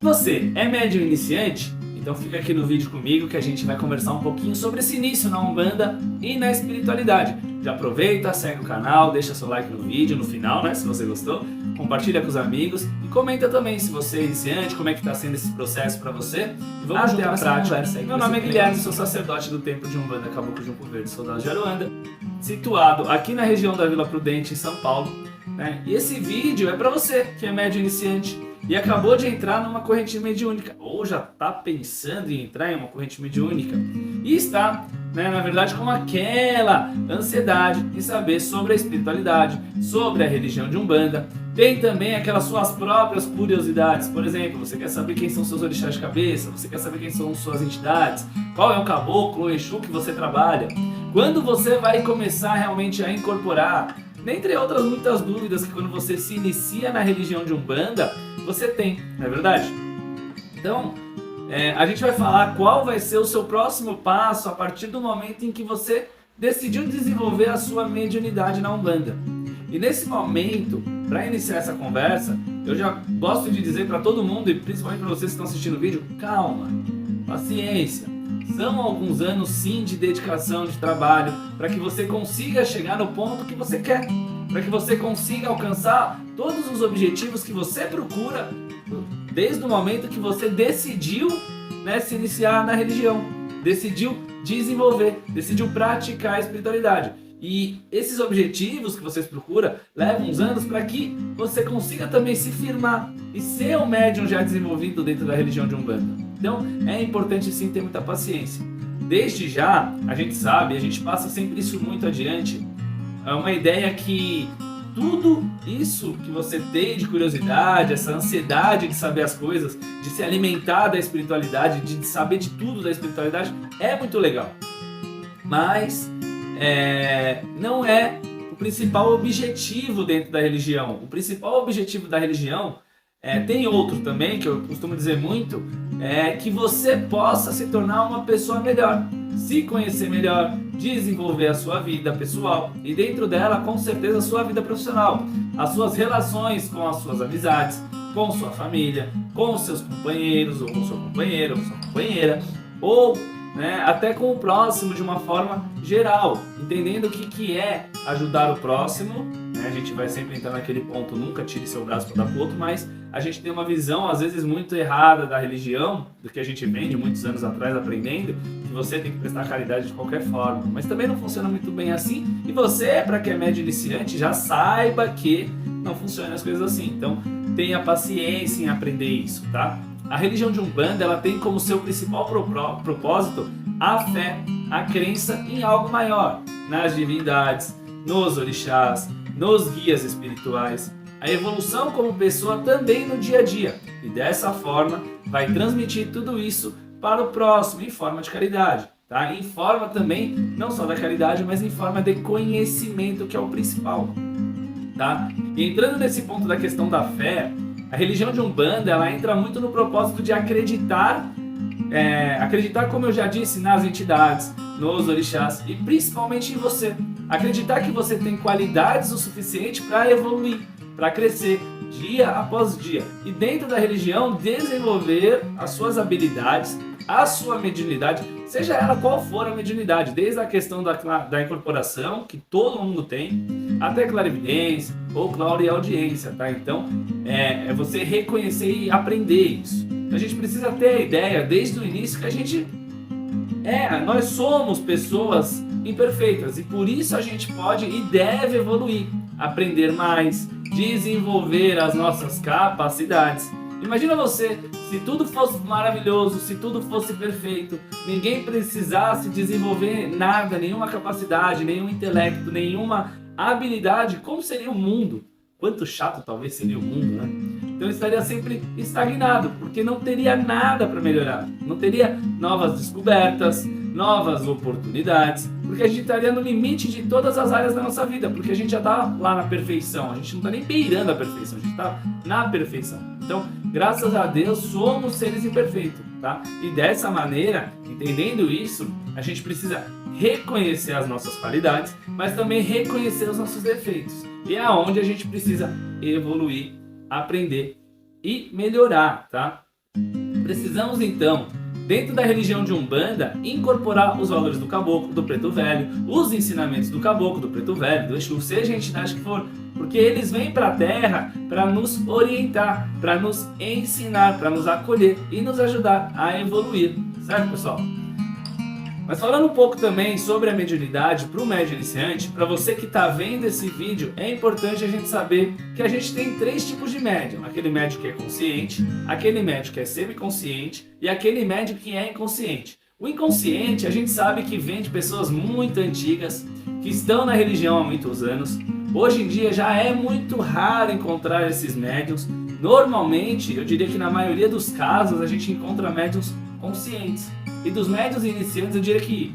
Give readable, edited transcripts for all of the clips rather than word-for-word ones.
Você é médium iniciante? Então fica aqui no vídeo comigo que a gente vai conversar um pouquinho sobre esse início na Umbanda e na espiritualidade. Já aproveita, segue o canal, deixa seu like no vídeo, no final, né, se você gostou. Compartilha com os amigos e comenta também se você é iniciante, como é que está sendo esse processo para você. E vamos junto à prática. Meu nome é Guilherme, sou sacerdote do Templo de Umbanda Caboclo Junco Verde, soldado de Aruanda, situado aqui na região da Vila Prudente, em São Paulo. Né? E esse vídeo é para você que é médium iniciante e acabou de entrar numa corrente mediúnica, ou já está pensando em entrar em uma corrente mediúnica, e está, na verdade, com aquela ansiedade em saber sobre a espiritualidade, sobre a religião de Umbanda. Tem também aquelas suas próprias curiosidades, por exemplo, você quer saber quem são seus orixás de cabeça, você quer saber quem são suas entidades, qual é o caboclo, o exu que você trabalha, quando você vai começar realmente a incorporar, dentre outras muitas dúvidas que quando você se inicia na religião de Umbanda, você tem, não é verdade? Então, a gente vai falar qual vai ser o seu próximo passo a partir do momento em que você decidiu desenvolver a sua mediunidade na Umbanda. E nesse momento, para iniciar essa conversa, eu já gosto de dizer para todo mundo, e principalmente para vocês que estão assistindo o vídeo, calma, paciência. São alguns anos sim de dedicação, de trabalho, para que você consiga chegar no ponto que você quer, para que você consiga alcançar todos os objetivos que você procura desde o momento que você decidiu, se iniciar na religião, decidiu desenvolver, decidiu praticar a espiritualidade. E esses objetivos que vocês procuram levam uns anos para que você consiga também se firmar e ser um médium já desenvolvido dentro da religião de Umbanda. Então é importante sim ter muita paciência. Desde já, a gente sabe, a gente passa sempre isso muito adiante, é uma ideia que tudo isso que você tem de curiosidade, essa ansiedade de saber as coisas, de se alimentar da espiritualidade, de saber de tudo da espiritualidade, é muito legal. Mas não é o principal objetivo dentro da religião. O principal objetivo da religião tem outro também, que eu costumo dizer muito, é que você possa se tornar uma pessoa melhor, se conhecer melhor, desenvolver a sua vida pessoal e dentro dela, com certeza, a sua vida profissional, as suas relações com as suas amizades, com sua família, com os seus companheiros, ou com seu companheiro, ou sua companheira, ou até com o próximo de uma forma geral, entendendo o que é ajudar o próximo. A gente vai sempre entrar naquele ponto, nunca tire seu braço para dar pro outro, mas a gente tem uma visão às vezes muito errada da religião, do que a gente vem de muitos anos atrás aprendendo, que você tem que prestar caridade de qualquer forma, mas também não funciona muito bem assim, e você, para quem é médio iniciante, já saiba que não funcionam as coisas assim, então tenha paciência em aprender isso, tá? A religião de Umbanda, ela tem como seu principal propósito a fé, a crença em algo maior, nas divindades, nos orixás, nos guias espirituais, a evolução como pessoa também no dia a dia, e dessa forma vai transmitir tudo isso para o próximo em forma de caridade, tá? Em forma também, não só da caridade, mas em forma de conhecimento, que é o principal, tá? E entrando nesse ponto da questão da fé, a religião de Umbanda, ela entra muito no propósito de acreditar, como eu já disse, nas entidades, nos orixás e principalmente em você. Acreditar que você tem qualidades o suficiente para evoluir, para crescer dia após dia. E dentro da religião, desenvolver as suas habilidades, a sua mediunidade, seja ela qual for a mediunidade, desde a questão da incorporação, que todo mundo tem, até clarividência ou clareaudiência, tá? Então, é você reconhecer e aprender isso. A gente precisa ter a ideia, desde o início, que nós somos pessoas imperfeitas e por isso a gente pode e deve evoluir, aprender mais, desenvolver as nossas capacidades. Imagina você, se tudo fosse maravilhoso, se tudo fosse perfeito, ninguém precisasse desenvolver nada, nenhuma capacidade, nenhum intelecto, nenhuma habilidade, como seria o mundo? Quanto chato talvez seria o mundo, né? Então estaria sempre estagnado, porque não teria nada para melhorar, não teria novas descobertas, novas oportunidades, porque a gente estaria no limite de todas as áreas da nossa vida, porque a gente já está lá na perfeição, a gente não está nem beirando a perfeição, a gente está na perfeição. Então, graças a Deus, somos seres imperfeitos, tá? E dessa maneira, entendendo isso, a gente precisa reconhecer as nossas qualidades, mas também reconhecer os nossos defeitos. E é onde a gente precisa evoluir, aprender e melhorar, tá? Precisamos então, dentro da religião de Umbanda, incorporar os valores do caboclo, do preto velho, os ensinamentos do caboclo, do preto velho, do Exu, seja a entidade que for, porque eles vêm para a Terra para nos orientar, para nos ensinar, para nos acolher e nos ajudar a evoluir, certo, pessoal? Mas falando um pouco também sobre a mediunidade para o médium iniciante, para você que está vendo esse vídeo, é importante a gente saber que a gente tem 3 tipos de médium. Aquele médium que é consciente, aquele médium que é semiconsciente e aquele médium que é inconsciente. O inconsciente a gente sabe que vem de pessoas muito antigas, que estão na religião há muitos anos. Hoje em dia já é muito raro encontrar esses médiums. Normalmente, eu diria que na maioria dos casos, a gente encontra médiums conscientes. E dos médiuns iniciantes eu diria que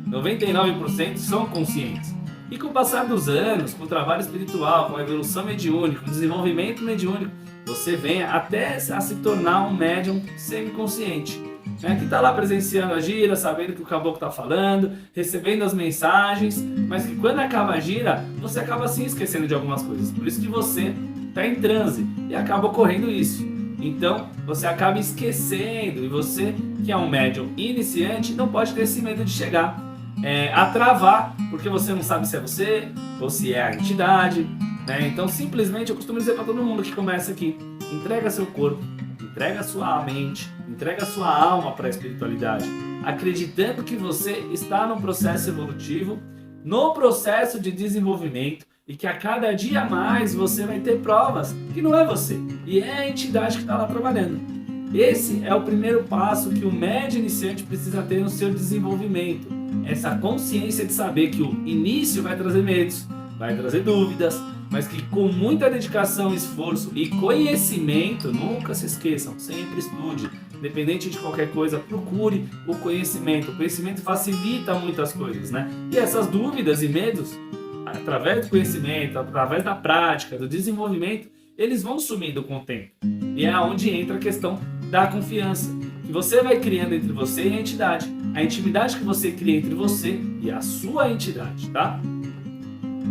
99% são conscientes. E com o passar dos anos, com o trabalho espiritual, com a evolução mediúnica, com o desenvolvimento mediúnico, você vem até a se tornar um médium semiconsciente, né? Que está lá presenciando a gira, sabendo o que o caboclo está falando, recebendo as mensagens, mas que quando acaba a gira, você acaba assim esquecendo de algumas coisas. Por isso que você está em transe e acaba ocorrendo isso. Então, você acaba esquecendo, e você, que é um médium iniciante, não pode ter esse medo de chegar a travar, porque você não sabe se é você ou se é a entidade, né? Então, simplesmente, eu costumo dizer para todo mundo que começa aqui, entrega seu corpo, entrega sua mente, entrega sua alma para a espiritualidade, acreditando que você está num processo evolutivo, no processo de desenvolvimento, e que a cada dia mais você vai ter provas que não é você, e é a entidade que está lá trabalhando. Esse é o primeiro passo que o médium iniciante precisa ter no seu desenvolvimento. Essa consciência de saber que o início vai trazer medos, vai trazer dúvidas, mas que com muita dedicação, esforço e conhecimento, nunca se esqueçam, sempre estude. Independente de qualquer coisa, procure o conhecimento. O conhecimento facilita muitas coisas, né? E essas dúvidas e medos, através do conhecimento, através da prática, do desenvolvimento, eles vão sumindo com o tempo. E é onde entra a questão da confiança, que você vai criando entre você e a entidade. A intimidade que você cria entre você e a sua entidade, tá?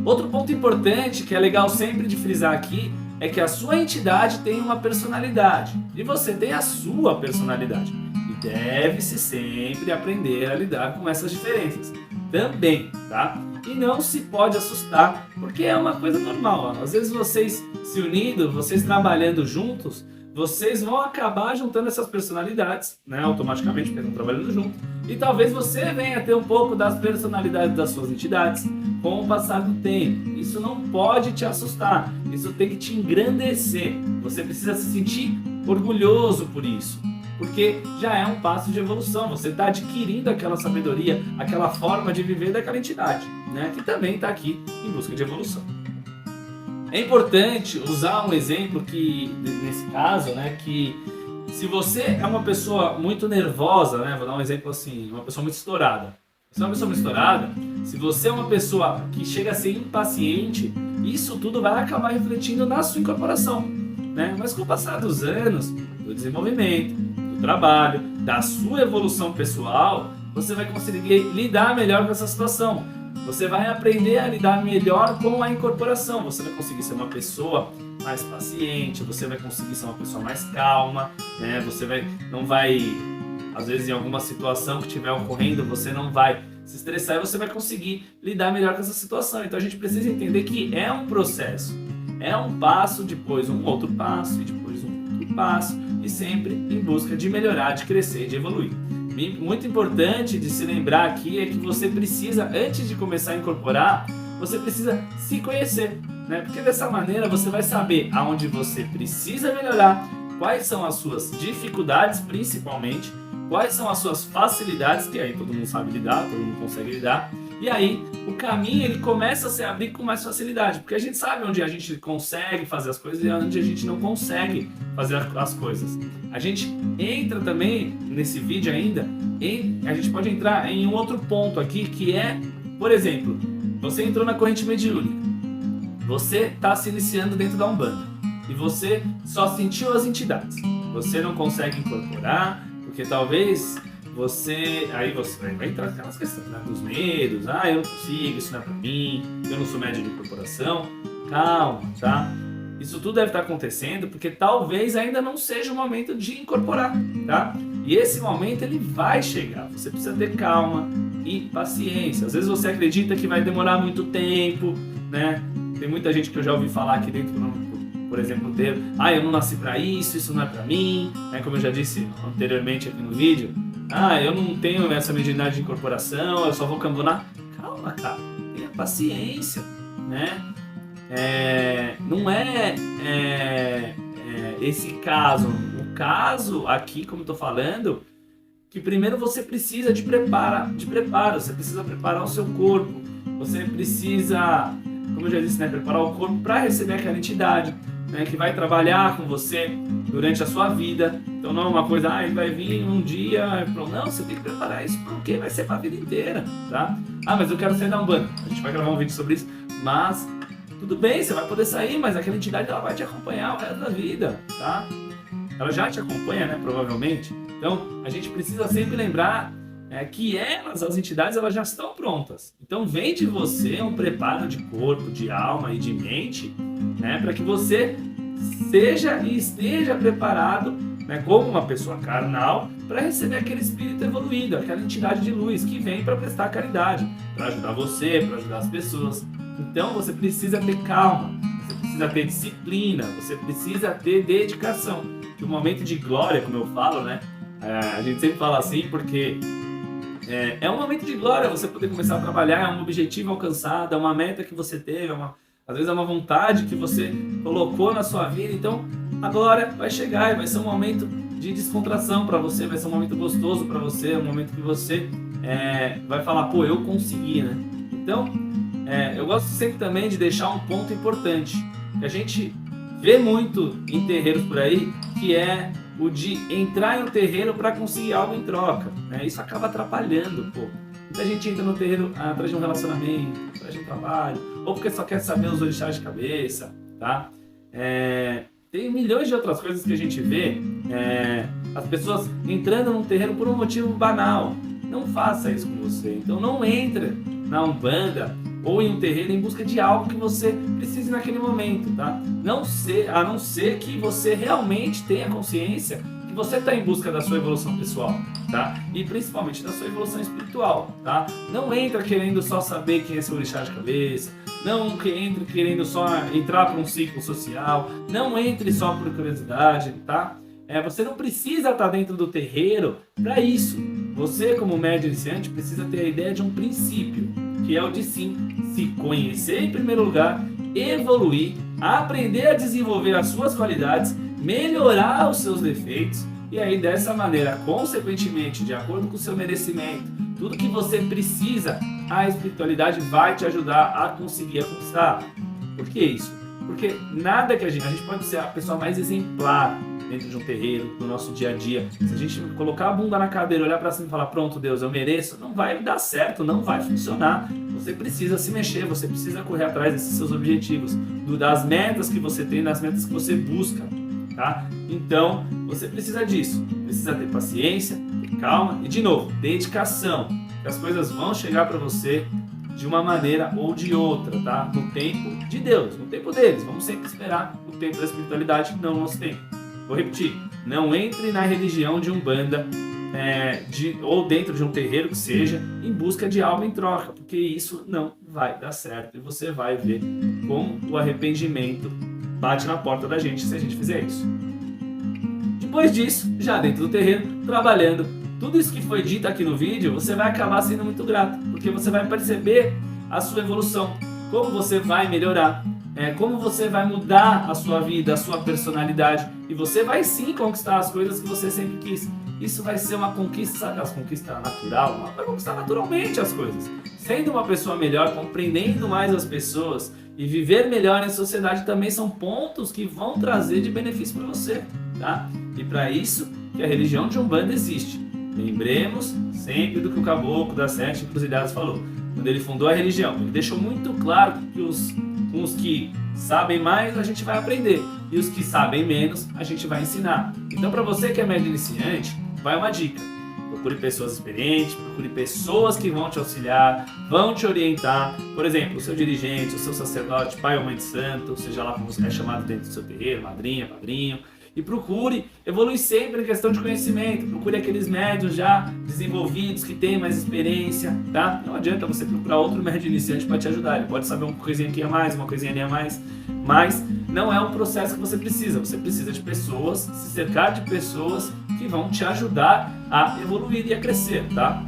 Outro ponto importante, que é legal sempre de frisar aqui, é que a sua entidade tem uma personalidade. E você tem a sua personalidade. E deve-se sempre aprender a lidar com essas diferenças também, tá? E não se pode assustar, porque é uma coisa normal. Ó. Às vezes vocês se unindo, vocês trabalhando juntos, vocês vão acabar juntando essas personalidades, né? Automaticamente, porque estão trabalhando juntos. E talvez você venha ter um pouco das personalidades das suas entidades com o passar do tempo. Isso não pode te assustar, isso tem que te engrandecer. Você precisa se sentir orgulhoso por isso, porque já é um passo de evolução. Você está adquirindo aquela sabedoria, aquela forma de viver daquela entidade, né? Que também está aqui em busca de evolução. É importante usar um exemplo que, nesse caso, né, que se você é uma pessoa muito nervosa, né, vou dar um exemplo assim, uma pessoa muito estourada. Se é uma pessoa muito estourada, se você é uma pessoa que chega a ser impaciente, isso tudo vai acabar refletindo na sua incorporação, né? Mas com o passar dos anos, do desenvolvimento, do trabalho, da sua evolução pessoal, você vai conseguir lidar melhor com essa situação. Você vai aprender a lidar melhor com a incorporação. Você vai conseguir ser uma pessoa mais paciente, você vai conseguir ser uma pessoa mais calma, né? Não vai, às vezes em alguma situação que estiver ocorrendo, você não vai se estressar e você vai conseguir lidar melhor com essa situação. Então a gente precisa entender que é um processo, é um passo, depois um outro passo e depois um outro passo, e sempre em busca de melhorar, de crescer, de evoluir. Muito importante de se lembrar aqui é que você precisa, antes de começar a incorporar, você precisa se conhecer, né? Porque dessa maneira você vai saber aonde você precisa melhorar, quais são as suas dificuldades principalmente, quais são as suas facilidades, que aí todo mundo sabe lidar, todo mundo consegue lidar, e aí o caminho ele começa a se abrir com mais facilidade, porque a gente sabe onde a gente consegue fazer as coisas e onde a gente não consegue fazer as coisas. A gente entra também nesse vídeo ainda, a gente pode entrar em um outro ponto aqui, que é, por exemplo, você entrou na corrente mediúnica, você está se iniciando dentro da Umbanda e você só sentiu as entidades, você não consegue incorporar, porque talvez você vai entrar naquelas questões, né, dos medos, eu não consigo, isso não é pra mim, eu não sou médium de incorporação. Calma, tá? Isso tudo deve estar acontecendo porque talvez ainda não seja o momento de incorporar, tá? E esse momento ele vai chegar. Você precisa ter calma e paciência. Às vezes você acredita que vai demorar muito tempo, né? Tem muita gente que eu já ouvi falar aqui dentro, por exemplo, eu não nasci para isso não é para mim, né? Como eu já disse anteriormente aqui no vídeo, eu não tenho essa mediunidade de incorporação, eu só vou cambunar. Calma, cara, tenha paciência, né? Não é esse caso. O caso aqui, como eu estou falando, que primeiro você precisa de preparo, você precisa preparar o seu corpo, você precisa, como eu já disse, né, preparar o corpo para receber aquela entidade, né, que vai trabalhar com você durante a sua vida. Então não é uma coisa, vai vir um dia, não, você tem que preparar isso porque vai ser para a vida inteira, tá? Mas eu quero sair da Umbanda, a gente vai gravar um vídeo sobre isso, mas tudo bem, você vai poder sair, mas aquela entidade ela vai te acompanhar o resto da vida, tá? Ela já te acompanha, né, provavelmente. Então, a gente precisa sempre lembrar que as entidades, elas já estão prontas. Então, vem de você um preparo de corpo, de alma e de mente, né, para que você seja e esteja preparado, né, como uma pessoa carnal, para receber aquele espírito evoluído, aquela entidade de luz que vem para prestar caridade, para ajudar você, para ajudar as pessoas. Então, você precisa ter calma, você precisa ter disciplina, você precisa ter dedicação. Que o momento de glória, como eu falo, né? A gente sempre fala assim porque é um momento de glória você poder começar a trabalhar, é um objetivo alcançado, é uma meta que você teve, às vezes é uma vontade que você colocou na sua vida. Então, a glória vai chegar e vai ser um momento de descontração para você, vai ser um momento gostoso para você, um momento que você vai falar, eu consegui, né? Então, eu gosto sempre também de deixar um ponto importante, que a gente vê muito em terreiros por aí, que é o de entrar em um terreiro para conseguir algo em troca, né? Isso acaba atrapalhando, Muita gente entra no terreiro atrás de um relacionamento, atrás de um trabalho, ou porque só quer saber os orixás de cabeça, tá? Tem milhões de outras coisas que a gente vê, as pessoas entrando num terreiro por um motivo banal. Não faça isso com você. Então não entre na Umbanda ou em um terreiro em busca de algo que você precise naquele momento, tá? A não ser que você realmente tenha consciência que você está em busca da sua evolução pessoal, tá? E principalmente da sua evolução espiritual, tá? Não entra querendo só saber quem é seu orixá de cabeça, não entre querendo só entrar para um ciclo social, não entre só por curiosidade, tá? Você não precisa estar dentro do terreiro para isso. Você, como médium iniciante, precisa ter a ideia de um princípio, que é o de sim, se conhecer em primeiro lugar, evoluir, aprender a desenvolver as suas qualidades, melhorar os seus defeitos, e aí dessa maneira, consequentemente, de acordo com o seu merecimento, tudo que você precisa, a espiritualidade vai te ajudar a conseguir conquistar. Por que isso? Porque nada que a gente pode ser a pessoa mais exemplar dentro de um terreiro, no nosso dia a dia. Se a gente colocar a bunda na cadeira, olhar para cima e falar, pronto, Deus, eu mereço, não vai dar certo, não vai funcionar. Você precisa se mexer, você precisa correr atrás desses seus objetivos, das metas que você tem, das metas que você busca, tá? Então, você precisa disso. Precisa ter paciência, ter calma e, de novo, dedicação. Que as coisas vão chegar para você de uma maneira ou de outra, tá? No tempo de Deus, no tempo deles. Vamos sempre esperar o tempo da espiritualidade, não o nosso tempo. Vou repetir, não entre na religião de Umbanda ou dentro de um terreiro que seja, em busca de algo em troca, porque isso não vai dar certo e você vai ver como o arrependimento bate na porta da gente se a gente fizer isso. Depois disso, já dentro do terreiro, trabalhando, tudo isso que foi dito aqui no vídeo, você vai acabar sendo muito grato, porque você vai perceber a sua evolução, como você vai melhorar, como você vai mudar a sua vida, a sua personalidade, e você vai sim conquistar as coisas que você sempre quis. Isso vai ser uma conquista, sabe, as conquistas natural, vai conquistar naturalmente as coisas. Sendo uma pessoa melhor, compreendendo mais as pessoas e viver melhor em sociedade também são pontos que vão trazer de benefício para você, tá? E para isso que a religião de Umbanda existe. Lembremos sempre do que o Caboclo das Sete Encruzilhadas falou. Quando ele fundou a religião, ele deixou muito claro que com os que sabem mais, a gente vai aprender. E os que sabem menos, a gente vai ensinar. Então, para você que é médium iniciante, vai uma dica. Procure pessoas experientes, procure pessoas que vão te auxiliar, vão te orientar. Por exemplo, o seu dirigente, o seu sacerdote, pai ou mãe de santo, seja lá como você é chamado dentro do seu terreiro, madrinha, padrinho. E procure evoluir sempre em questão de conhecimento. Procure aqueles médios já desenvolvidos, que têm mais experiência, tá? Não adianta você procurar outro médio iniciante para te ajudar. Ele pode saber uma coisinha aqui a mais, uma coisinha ali a mais. Mas não é um processo que você precisa. Você precisa de pessoas, se cercar de pessoas que vão te ajudar a evoluir e a crescer, tá?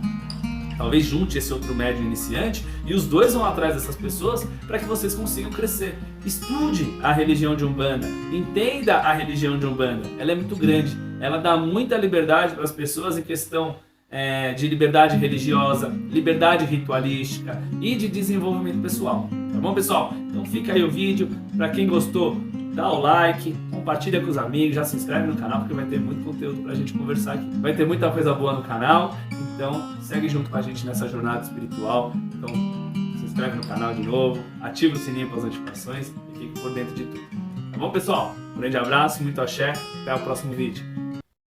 Talvez junte esse outro médio iniciante e os dois vão atrás dessas pessoas para que vocês consigam crescer. Estude a religião de Umbanda, entenda a religião de Umbanda. Ela é muito grande, ela dá muita liberdade para as pessoas em questão de liberdade religiosa, liberdade ritualística e de desenvolvimento pessoal. Tá bom, pessoal? Então fica aí o vídeo. Para quem gostou, dá o like, compartilha com os amigos, já se inscreve no canal porque vai ter muito conteúdo pra gente conversar aqui. Vai ter muita coisa boa no canal, então segue junto com a gente nessa jornada espiritual. Então se inscreve no canal de novo, ativa o sininho para as notificações e fique por dentro de tudo. Tá bom, pessoal? Um grande abraço, muito axé, até o próximo vídeo.